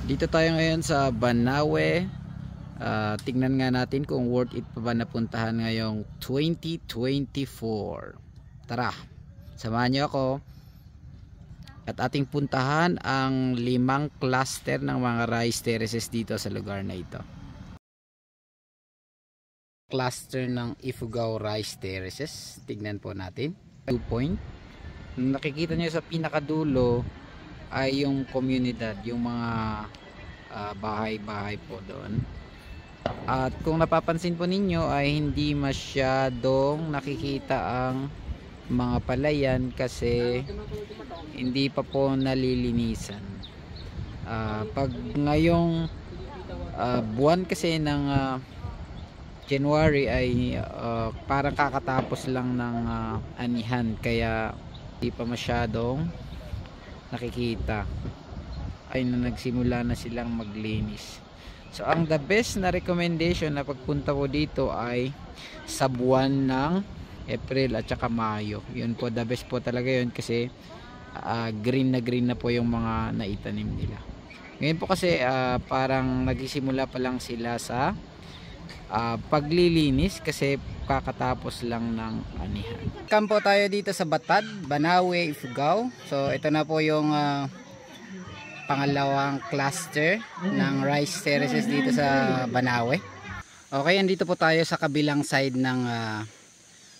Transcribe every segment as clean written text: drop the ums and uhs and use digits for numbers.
Dito tayo ngayon sa Banawe. Tingnan nga natin kung worth it pa ba napuntahan ngayong 2024. Tara, samahan niyo ako at ating puntahan ang 5 cluster ng mga rice terraces dito sa lugar na ito. Cluster ng Ifugao Rice Terraces. Tignan po natin. 2 point. Nakikita niyo sa pinakadulo ay yung komunidad, yung mga bahay-bahay po doon. At kung napapansin po ninyo ay hindi masyadong nakikita ang mga palayan kasi hindi pa po nalilinisan. Pag ngayong buwan kasi ng January ay parang kakatapos lang ng anihan, kaya hindi pa masyadong nakikita. Ay na nagsimula na silang maglinis. So ang the best na recommendation na pagpunta ko dito ay sa buwan ng April at saka Mayo. Yun po, the best po talaga yun kasi green na po yung mga naitanim nila. Ngayon po kasi parang nagsisimula pa lang sila sa paglilinis kasi kakatapos lang ng anihan. Kampo tayo dito sa Batad, Banawe, Ifugao. So ito na po yung pangalawang cluster ng rice terraces dito sa Banawe. Okay, andito po tayo sa kabilang side ng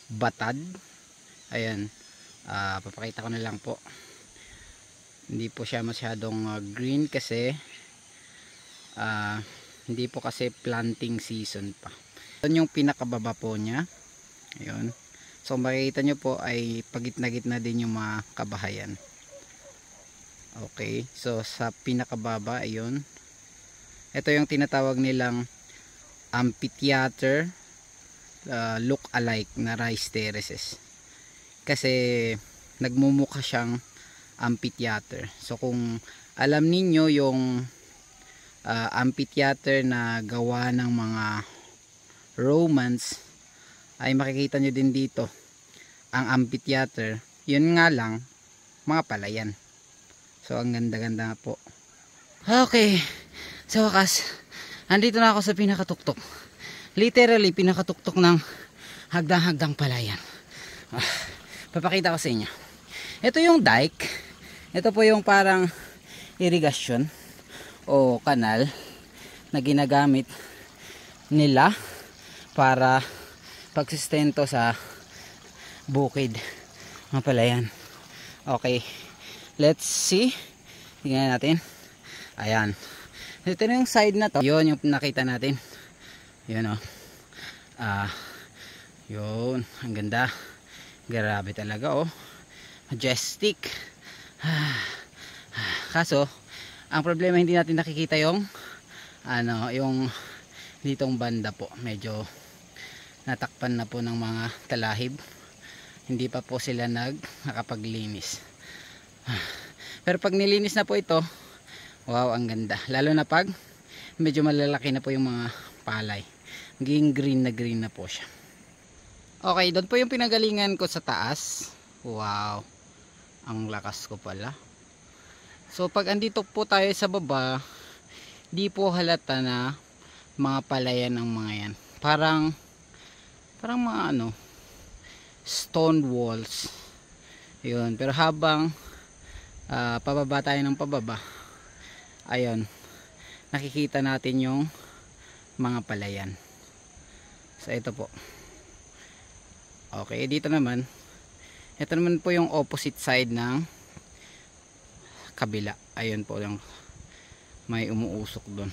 Batad. Ayan, papakita ko na lang po. Hindi po siya masyadong green kasi hindi po kasi planting season pa. Ito yung pinakababa po niya. Ayun. So makikita nyo po ay pagitna-gitna din yung mga kabahayan. Okay, so sa pinakababa, ayun. Ito yung tinatawag nilang amphitheater look alike na rice terraces. Kasi nagmumukha siyang amphitheater. So kung alam ninyo yung amphitheater na gawa ng mga Romans, ay makikita nyo din dito ang amphitheater. Yun nga lang, mga palayan. So ang ganda-ganda po. Okay, sa wakas andito na ako sa pinakatuktok. Literally pinakatuktok ng hagdang-hagdang palayan. Papakita ko sa inyo. Ito yung dike. Ito po yung parang irigasyon o kanal na ginagamit nila para pagsustento sa bukid mga palayan. Okay, let's see. Tingnan natin. Ayan, ito na yung side na to. Yun yung nakita natin. Yun o. Yun, ang ganda. Grabe talaga oh, majestic. Kaso ang problema, hindi natin nakikita yung yung ditong banda po. Medyo natakpan na po ng mga talahib. Hindi pa po sila nakapaglinis. Pero pag nilinis na po ito, wow, ang ganda. Lalo na pag medyo malalaki na po yung mga palay. Naging green na po siya. Okay, doon po yung pinagalingan ko sa taas. Wow, ang lakas ko pala. So pag andito po tayo sa baba, di po halata na mga palayan ng mga yan. Parang mga stone walls. Yun, pero habang pababa tayo ng pababa, ayun, nakikita natin yung mga palayan. So ito po. Okay, dito naman, ito naman po yung opposite side ng kabila. Ayun po yung may umuusok doon.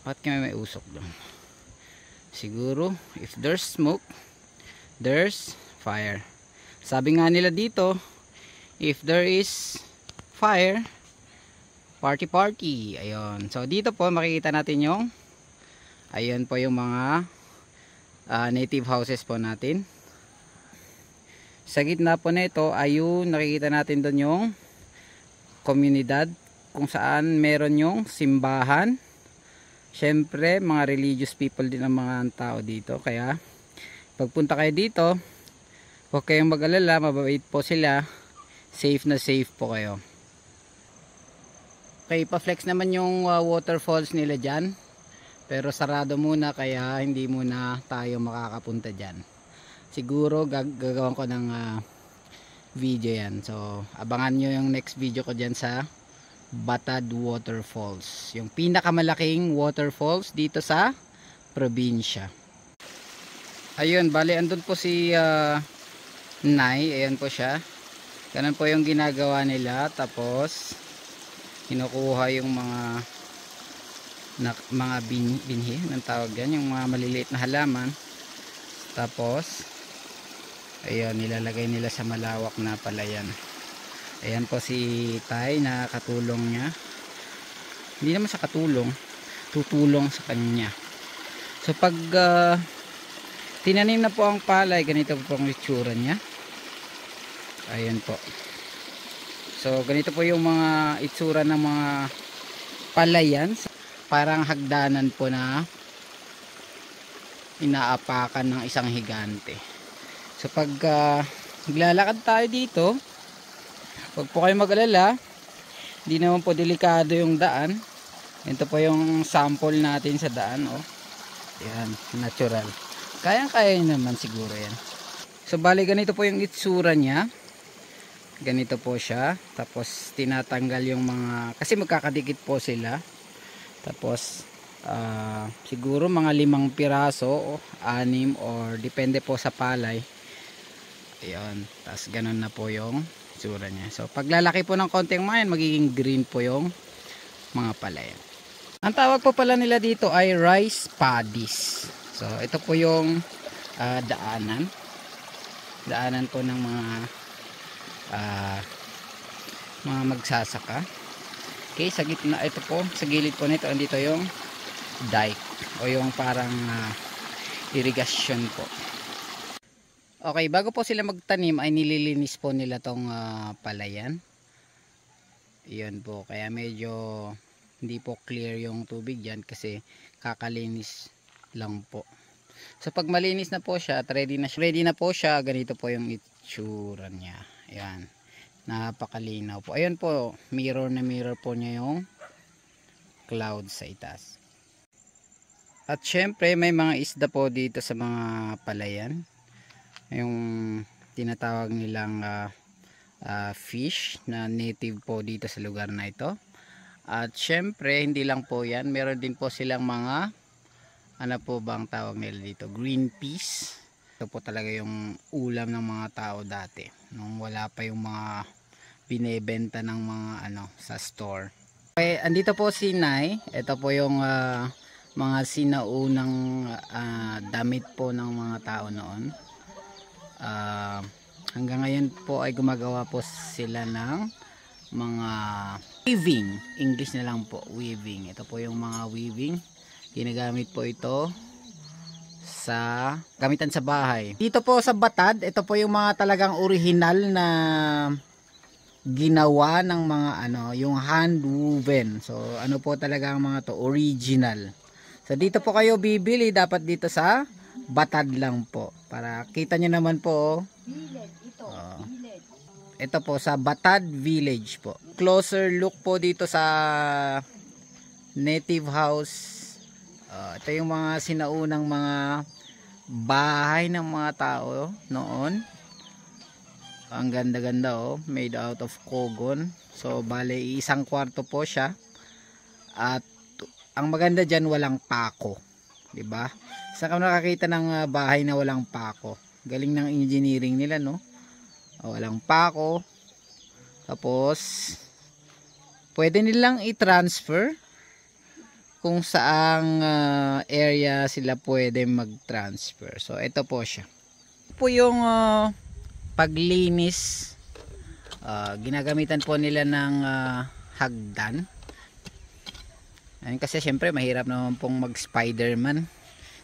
Bakit kaya may usok doon? Siguro if there's smoke, there's fire. Sabi nga nila dito, if there is fire, party party. Ayun. So dito po makikita natin yung, ayun po yung mga native houses po natin. Sa gitna po na ito, ayun, nakikita natin doon yung komunidad kung saan meron yung simbahan. Syempre mga religious people din ang mga tao dito, kaya pagpunta kayo dito, huwag kayong mag-alala, mababait po sila, safe na safe po kayo. Okay, pa-flex naman yung waterfalls nila dyan. Pero sarado muna kaya hindi muna tayo makakapunta dyan. Siguro gagawin ko ng video yan. So abangan nyo yung next video ko dyan sa Batad Waterfalls. Yung pinakamalaking waterfalls dito sa probinsya. Ayun, bali andun po si Nay. Ayan po siya. Ganun po yung ginagawa nila. Tapos kinukuha yung mga binhi ng tawag yan, yung mga maliliit na halaman. Tapos ayun, nilalagay nila sa malawak na palayan. Ayan po si Tay na katulong niya. Hindi naman sa katulong, tutulong sa kanya. So pag tinanim na po ang palay, ganito po ang itsura niya. Ayan po. So ganito po yung mga itsura ng mga palayan. Parang hagdanan po na inaapakan ng isang higante. So pag naglalakad tayo dito, huwag po kayo mag-alala, hindi naman po delikado yung daan. Ito po yung sample natin sa daan. Oh. Yan, natural. Kaya naman siguro yan. So bali ganito po yung itsura niya. Ganito po siya. Tapos tinatanggal yung mga, kasi magkakadikit po sila. Tapos siguro mga 5 piraso o 6 or depende po sa palay. Ayun, tapos ganun na po yung itsura niya. So paglalaki po ng konting mayan, magiging green po yung mga palay. Ang tawag po pala nila dito ay rice paddies. So ito po yung daanan po ng mga magsasaka. Okay, sa gitna, ito po, sa gilid po nito, andito yung dike o yung parang irrigation po. Okay, bago po sila magtanim ay nililinis po nila tong palayan. Iyon po, kaya medyo hindi po clear yung tubig dyan kasi kakalinis lang po. So pag malinis na po siya at ready na po siya, ganito po yung itsura niya. Ayan, napakalinaw po. Ayan po, mirror na mirror po niya yung cloud sa itaas. At syempre may mga isda po dito sa mga palayan, yung tinatawag nilang fish na native po dito sa lugar na ito. At syempre hindi lang po yan, meron din po silang mga ano po bang tawag nila dito, green peas. Ito po talaga yung ulam ng mga tao dati nung wala pa yung mga binebenta ng mga sa store. Okay, andito po si Nay. Ito po yung mga sinaunang damit po ng mga tao noon. Hanggang ngayon po ay gumagawa po sila ng mga weaving. English na lang po, weaving. Ito po yung mga weaving. Ginagamit po ito sa gamitan sa bahay. Dito po sa Batad, ito po yung mga talagang original na ginawa ng mga yung hand woven. So ano po talaga ang mga to, original. So dito po kayo bibili, dapat dito sa Batad lang po. Para kita nyo naman po. Village ito. Village. Ito po sa Batad Village po. Closer look po dito sa native house. Ito yung mga sinaunang mga bahay ng mga tao noon. Ang ganda-ganda oh, made out of kogon. So bale isang kwarto po siya. At ang maganda diyan walang pako, 'di ba? Saan ka nakakita ng bahay na walang pako? Galing ng engineering nila, no? Walang pako. Tapos pwede nilang i-transfer kung saang area sila pwede mag-transfer. So ito po siya. Ito po yung paglinis. Ginagamitan po nila ng hagdan. Ayun, kasi syempre mahirap naman pong mag Spiderman.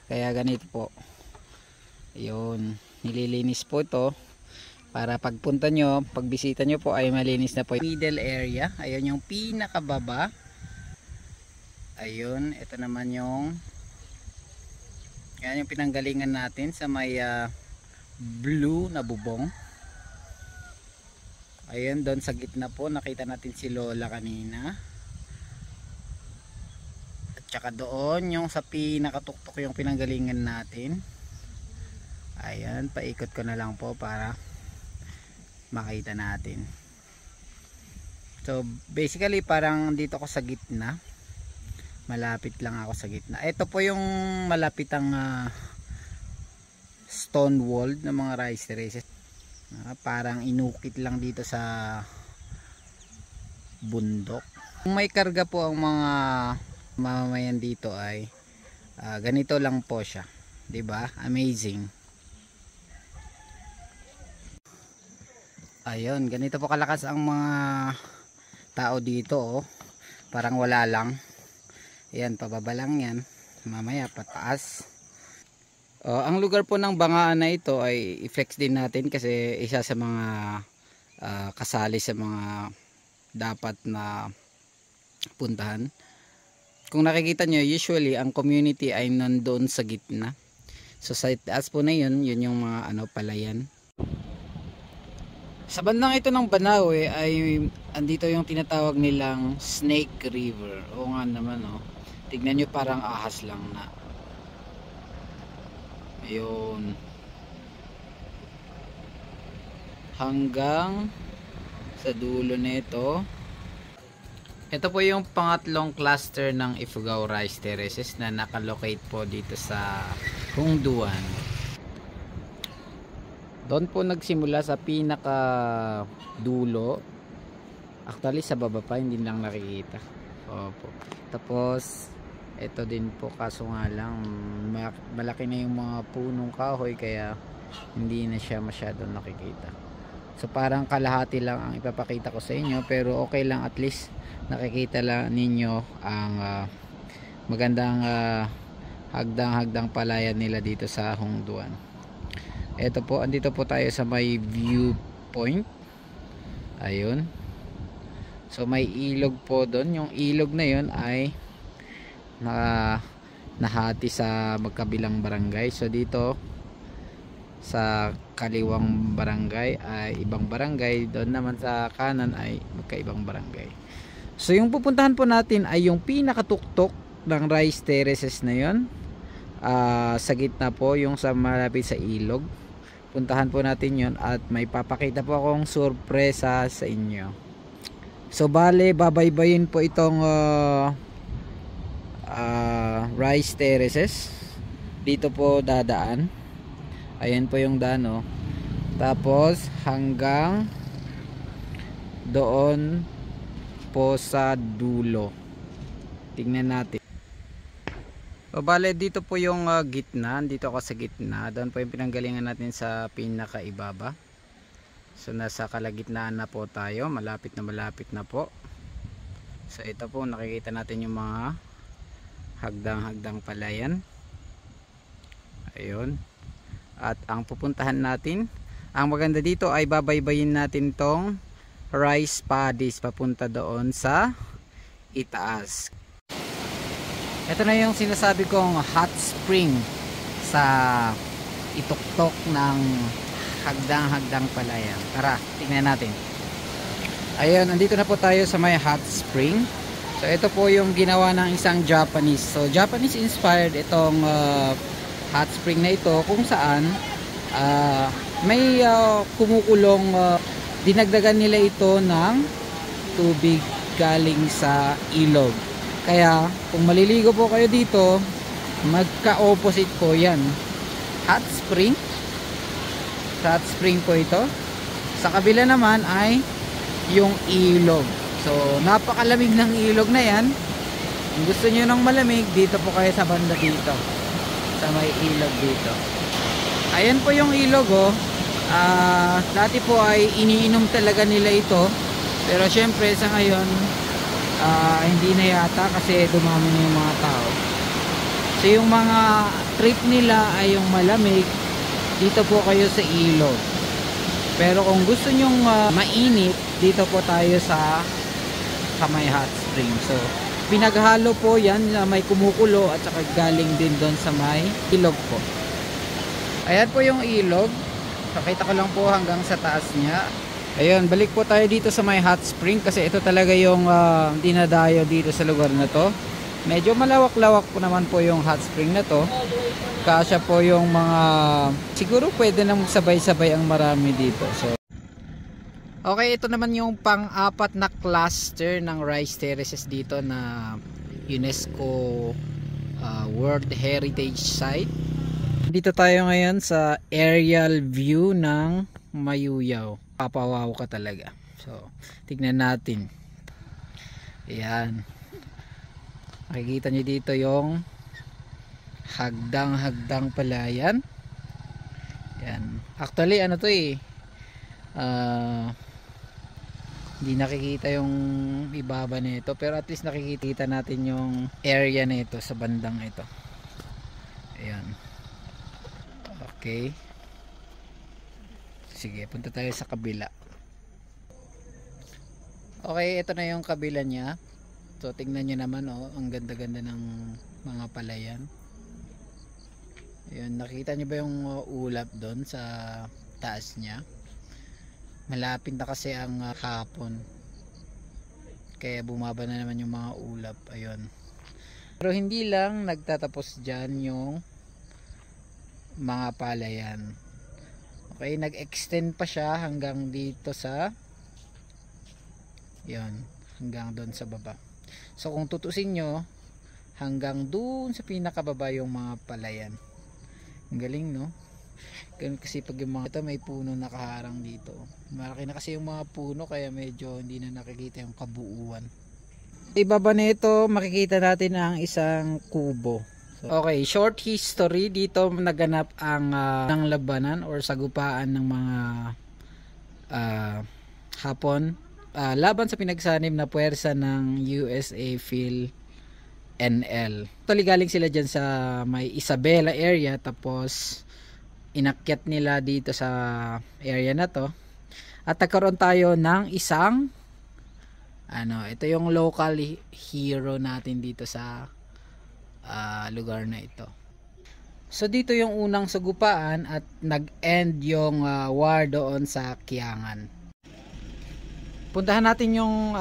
Kaya ganito po. Ayun, nililinis po ito para pagpunta nyo, pagbisita nyo po ay malinis na po yung middle area. Ayun yung pinakababa. Ayun, ito naman yung yan yung pinanggalingan natin sa may blue na bubong. Ayun, doon sa gitna po nakita natin si Lola kanina. Tsaka doon yung sa pinakatuktok yung pinanggalingan natin. Ayan, paikot ko na lang po para makita natin. So basically parang dito ako sa gitna, malapit lang ako sa gitna. Ito po yung malapitang stone wall ng mga rice terraces. Parang inukit lang dito sa bundok. Kung may karga po ang mga mamamayan dito ay ganito lang po siya, 'di ba? Amazing. Ayun, ganito po kalakas ang mga tao dito, oh. Parang wala lang. Ayan, pababa lang yan. Mamaya pataas. Ang lugar po ng Bangaan na ito ay i-flex din natin kasi isa sa mga kasali sa mga dapat na puntahan. Kung nakikita nyo, usually ang community ay nandoon sa gitna. So sa taas po na yun yung mga palayan. Sa bandang ito ng Banawe ay andito yung tinatawag nilang Snake River. Oo nga naman, oh. Tignan nyo, parang ahas lang na. Ayun. Hanggang sa dulo nito. Ito po yung pangatlong cluster ng Ifugao Rice Terraces na nakalocate po dito sa Hungduan. Doon po nagsimula sa pinaka dulo. Actually sa baba pa, hindi lang nakikita. Opo. Tapos ito din po, kaso nga lang malaki na yung mga punong kahoy kaya hindi na siya masyadong nakikita. So parang kalahati lang ang ipapakita ko sa inyo, pero okay lang, at least nakikita lang ninyo ang magandang hagdang palayan nila dito sa Hungduan. Ito po, andito po tayo sa may viewpoint. Ayun. So may ilog po doon. Yung ilog na yun ay nahati sa magkabilang barangay. So dito sa kaliwang barangay ay ibang barangay, doon naman sa kanan ay magkaibang barangay. So yung pupuntahan po natin ay yung pinakatuktok ng rice terraces na yun. Sa gitna po, yung sa malapit sa ilog. Puntahan po natin yon at may papakita po akong sorpresa sa inyo. So bale, babaybayin po itong rice terraces. Dito po dadaan. Ayan po yung daan, oh. Tapos hanggang doon po sa dulo. Tingnan natin. O bale, dito po yung gitna. Dito ako sa gitna. Doon po yung pinanggalingan natin sa pinakaibaba. So nasa kalagitnaan na po tayo. Malapit na po. So ito po, nakikita natin yung mga hagdang palayan. Ayun. At ang pupuntahan natin, ang maganda dito ay babaybayin natin tong rice paddies papunta doon sa itaas. Ito na yung sinasabi kong hot spring sa ituktok ng hagdang palayan. Tara, tingnan natin. Ayun, nandito na po tayo sa may hot spring. So ito po yung ginawa ng isang Japanese. So Japanese inspired itong hot spring na ito, kung saan may kumukulong, dinagdagan nila ito ng tubig galing sa ilog. Kaya kung maliligo po kayo dito, magka-opposite po yan. Hot spring. Hot spring po ito. Sa kabila naman ay yung ilog. So napakalamig ng ilog na yan. Kung gusto nyo ng malamig, dito po kayo sa banda dito, sa may ilog dito. Ayan po yung ilog, oh. Dati po ay iniinom talaga nila ito, pero syempre sa ngayon hindi na yata kasi dumami na yung mga tao. So yung mga trip nila ay yung malamig, dito po kayo sa ilog. Pero kung gusto nyong mainit, dito po tayo sa may hot spring. So pinaghalo po yan, may kumukulo at saka galing din doon sa may ilog po. Ayan po yung ilog. Pakita ko lang po hanggang sa taas niya. Ayun, balik po tayo dito sa may hot spring kasi ito talaga yung dinadayo dito sa lugar na to. Medyo malawak-lawak po naman po yung hot spring na to. Kasya po yung mga, siguro pwede na magsabay-sabay ang marami dito. So okay, ito naman yung pang-apat na cluster ng rice terraces dito na UNESCO World Heritage Site. Dito tayo ngayon sa aerial view ng Mayuyaw. Papawaw ka talaga. So tignan natin. Ayan, makikita nyo dito yung hagdang palayan. Yan. Actually ano to eh, hindi nakikita yung ibaba nito, pero at least nakikita natin yung area nito sa bandang ito. Ayan. Okay. Sige, punta tayo sa kabila. Okay, ito na yung kabila niya. So tingnan nyo naman, oh, ang ganda-ganda ng mga palayan. Ayun, nakita nyo ba yung ulap doon sa taas niya? Malapit na kasi ang hapon, kaya bumaba na naman yung mga ulap. Ayun. Pero hindi lang nagtatapos dyan yung mga palayan. Okay, nag-extend pa siya hanggang dito sa, yun, hanggang doon sa baba. So kung tutusin nyo, hanggang doon sa pinakababa yung mga palayan. Ang galing, no? Ganun kasi pag yung mga ito, may puno nakaharang dito. Malaki na kasi yung mga puno, kaya medyo hindi na nakikita yung kabuuan. Ibaba nito makikita natin ang isang kubo. So, okay, short history. Dito naganap ang ng labanan or sagupaan ng mga Hapon laban sa pinagsanib na puwersa ng USA Phil NL. Actually galing sila dyan sa may Isabela area, tapos inakyat nila dito sa area na to, at nagkaroon tayo ng isang ito yung local hero natin dito sa lugar na ito. So dito yung unang sagupaan at nag-end yung war doon sa Kiangan. Puntahan natin yung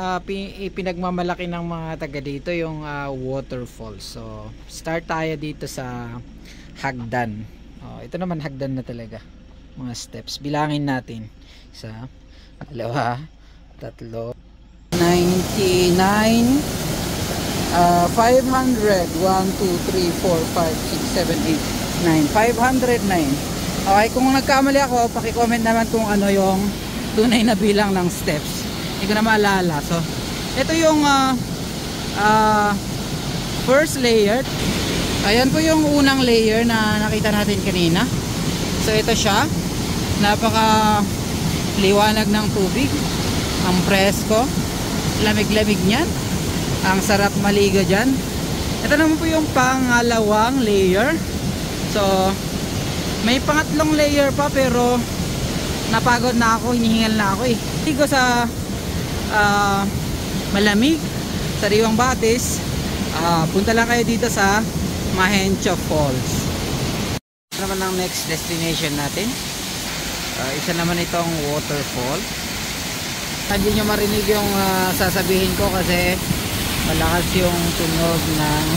pinagmamalaki ng mga taga dito, yung waterfall. So start tayo dito sa hagdan. Ito naman hagdan na talaga. Mga steps. Bilangin natin. 1, 2, 3, 99, 500, 1, 2, 3, 4, 5, 6, 7, 8, 9, 509, okay, kung nagkamali ako, paki-comment naman kung ano yung tunay na bilang ng steps. Hindi ko na maalala. So ito yung first layer. Ayan po yung unang layer na nakita natin kanina. So ito siya, napaka liwanag ng tubig, ang presko, lamig-lamig niyan, ang sarap maligo dyan. Ito naman po yung pangalawang layer. So may pangatlong layer pa, pero napagod na ako, hinihingal na ako eh. Ligo sa malamig, sariwang batis, punta lang kayo dito sa Mahencho Falls. Ito naman ang next destination natin. Isa naman itong waterfall. Hindi nyo marinig yung sasabihin ko kasi malakas yung tunog ng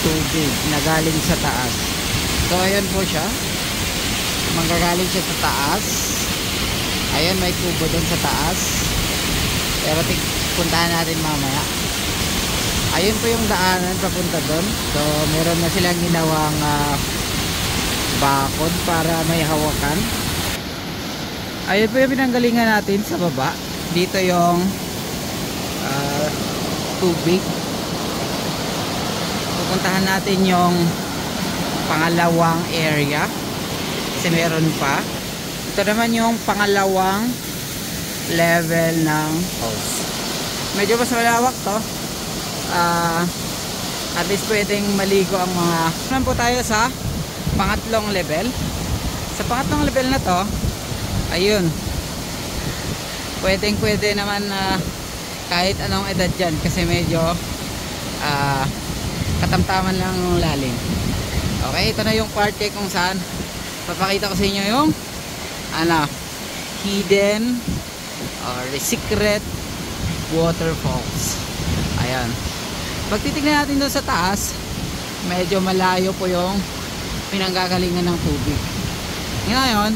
tubig na galing sa taas. So ayan po siya, manggagaling siya sa taas. Ayan, may kubo doon sa taas, pero puntahan natin mamaya. Ayun po yung daanan papunta doon. So meron na silang ginawang bakod para may hawakan. Ayun po yung pinanggalingan natin sa baba. Dito yung tubig. Pupuntahan natin yung pangalawang area kasi meron pa. Ito naman yung pangalawang level ng falls. Medyo mas malawak to. At least pwedeng maligo ang mga. Naman po tayo sa pangatlong level. Sa pangatlong level na to, ayun, pwede naman kahit anong edad dyan kasi medyo katamtaman lang ng lalim. Okay, ito na yung parte kung saan papakita ko sa inyo yung hidden or secret waterfalls. Ayan, Pag titignan natin doon sa taas, medyo malayo po yung pinanggagalingan ng tubig. Ngayon,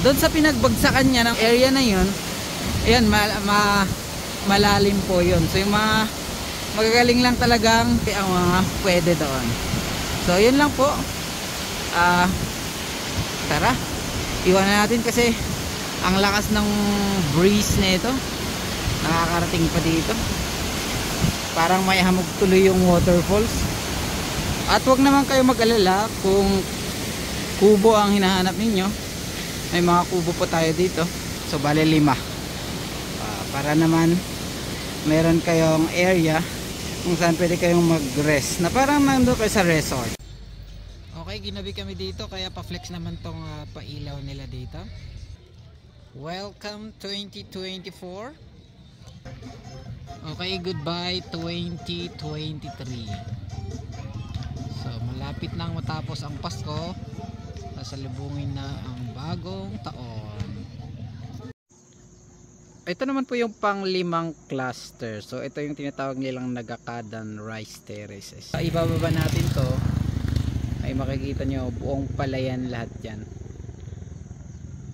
doon sa pinagbagsakan niya ng area na yun, ayan, malalim po yun. So yung mga magagaling lang talagang ang mga pwede doon. So yun lang po. Tara, iwanan natin kasi ang lakas ng breeze nito. Nakakarating pa dito. Parang may hamog tuloy yung waterfalls. At wag naman kayo mag-alala kung kubo ang hinahanap ninyo. May mga kubo po tayo dito. So bale 5. Para naman meron kayong area kung saan pwede kayong mag-rest na parang nandun kayo sa resort. Okay, ginabi kami dito kaya pa-flex naman tong pailaw nila dito. Welcome 2024. Okay, goodbye 2023. So malapit nang matapos ang Pasko. Sasalubungin na ang bagong taon. Ito naman po yung pang-5 cluster. So ito yung tinatawag nilang Nagakadan Rice Terraces. Sa ibababa natin to ay makikita nyo buong palayan lahat yan.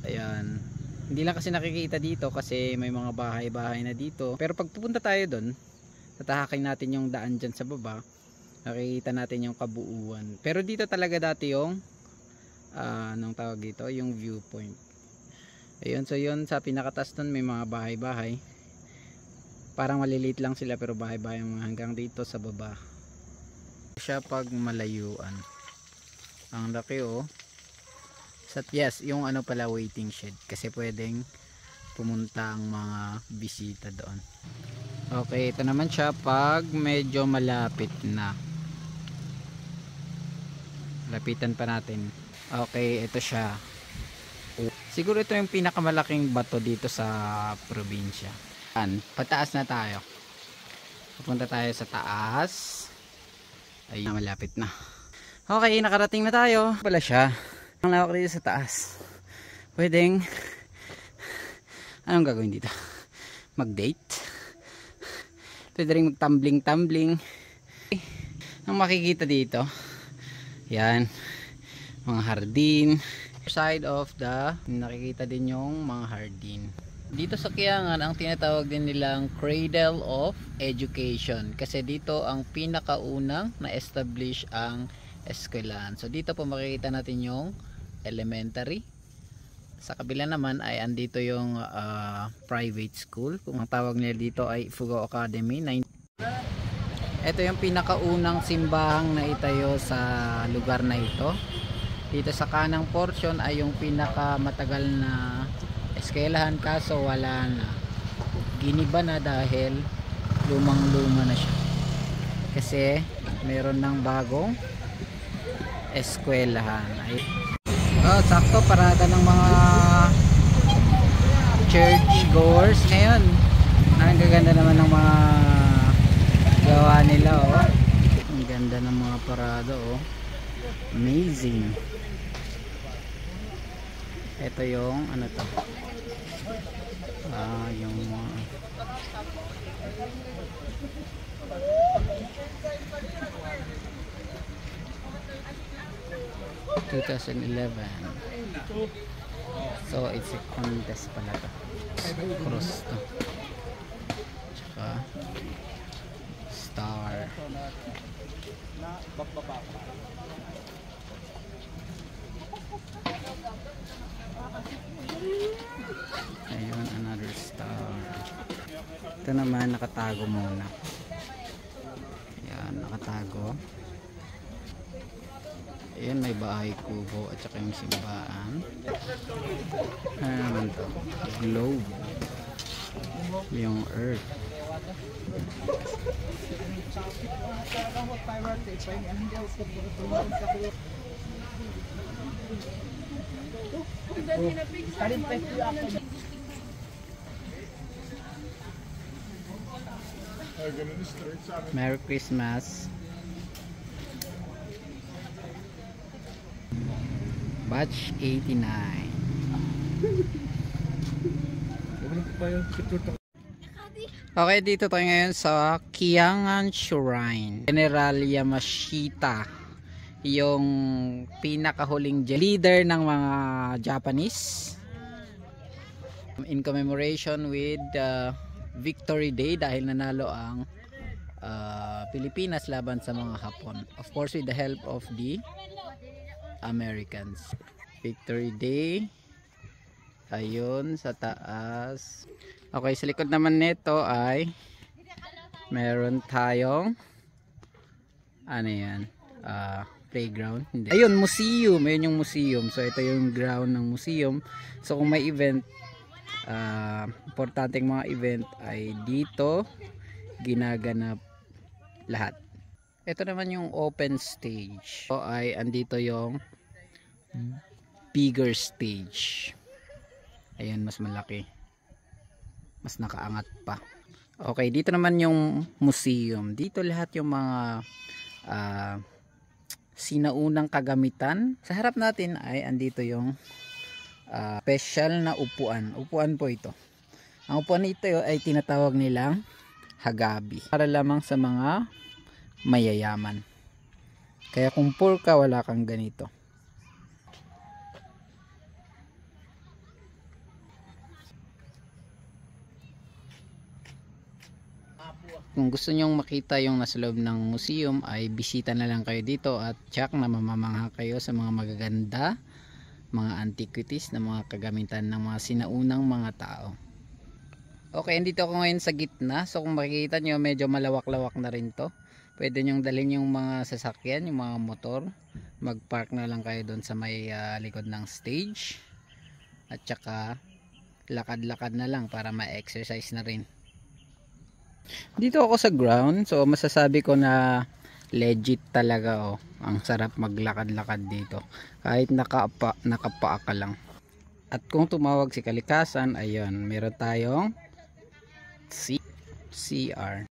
Ayan. Hindi lang kasi nakikita dito kasi may mga bahay-bahay na dito. Pero pag pupunta tayo doon, tatahakin natin yung daan dyan sa baba. Nakikita natin yung kabuuan. Pero dito talaga dati yung anong tawag dito? Yung viewpoint. Ayun, so yun sa pinakatas nun may mga bahay-bahay. Parang maliliit lang sila pero bahay-bahay hanggang dito sa baba. Siya pag malayuan. Ang laki oh. At yes, yung ano pala waiting shed kasi pwedeng pumunta ang mga bisita doon. Okay, ito naman siya pag medyo malapit na. Lapitan pa natin. Okay, ito siya. Siguro ito yung pinakamalaking bato dito sa probinsya. Pataas na tayo. Pupunta tayo sa taas. Ayun, malapit na. Okay, nakarating na tayo. Pala siya. Ang lawak dito sa taas. Pwedeng anong gagawin dito? Mag-date? Pwede rin mag-tumbling-tumbling. Ang makikita dito, yan, mga hardin. Side of the nakikita din yung mga hardin. Dito sa Kiangan ang tinatawag din nilang Cradle of Education kasi dito ang pinakaunang na-establish ang eskwelahan. So dito po makikita natin yung elementary. Sa kabila naman ay andito yung private school. Kung ang tawag nila dito ay Ifugao Academy. Ito yung pinakaunang simbahang na itayo sa lugar na ito. Dito sa kanang portion ay yung pinakamatagal na eskwelahan kaso wala na. Giniba na dahil lumang luma na siya. Kasi meron ng bagong eskwelahan. Sakto parada ng mga church goers ngayon. Ang gaganda naman ng mga gawa nila oh. Ang ganda ng mga parada oh. Amazing. Ito yung ano to? Yung 2011. So it's a contest pala to. Cross to. Tsaka star. Ayun, another star. Ito naman nakatago muna. Ayan, nakatago. Ayan, may bahay kubo at saka yung simbahan. Ano naman to? Globe. Yung earth. Merry Christmas. Batch 89. Okay, dito tayo ngayon sa Kiangan Shrine. General Yamashita, yung pinakahuling leader ng mga Japanese, in commemoration with Victory Day dahil nanalo ang Pilipinas laban sa mga Hapon. Of course with the help of the Americans. Victory Day. Ayun sa taas. Okay, sa likod naman nito ay meron tayong ano yan, playground. Hindi. Ayun, museum. Ayun yung museum. So ito yung ground ng museum. So kung may event, importanteng mga event ay dito ginaganap lahat. Ito naman yung open stage. So ay andito yung bigger stage. Ayun, mas malaki. Mas nakaangat pa. Okay, dito naman yung museum. Dito lahat yung mga sinaunang kagamitan. Sa harap natin ay andito yung special na upuan. Upuan po ito. Ang upuan ito ay tinatawag nilang hagabi. Para lamang sa mga mayayaman. Kaya kung poor ka, wala kang ganito. Kung gusto nyong makita yung nasa loob ng museum ay bisita na lang kayo dito at tsak na mamamangha kayo sa mga magaganda, mga antiquities na mga kagamitan ng mga sinaunang mga tao. Okay, andito ako ngayon sa gitna. So kung makikita nyo, medyo malawak-lawak na rin to. Pwede nyong dalhin yung mga sasakyan, yung mga motor. Mag-park na lang kayo doon sa may likod ng stage. At saka lakad-lakad na lang para ma-exercise na rin. Dito ako sa ground, so masasabi ko na legit talaga. Ang sarap maglakad-lakad dito kahit nakapaa ka lang. At kung tumawag si kalikasan, ayun, meron tayong CR.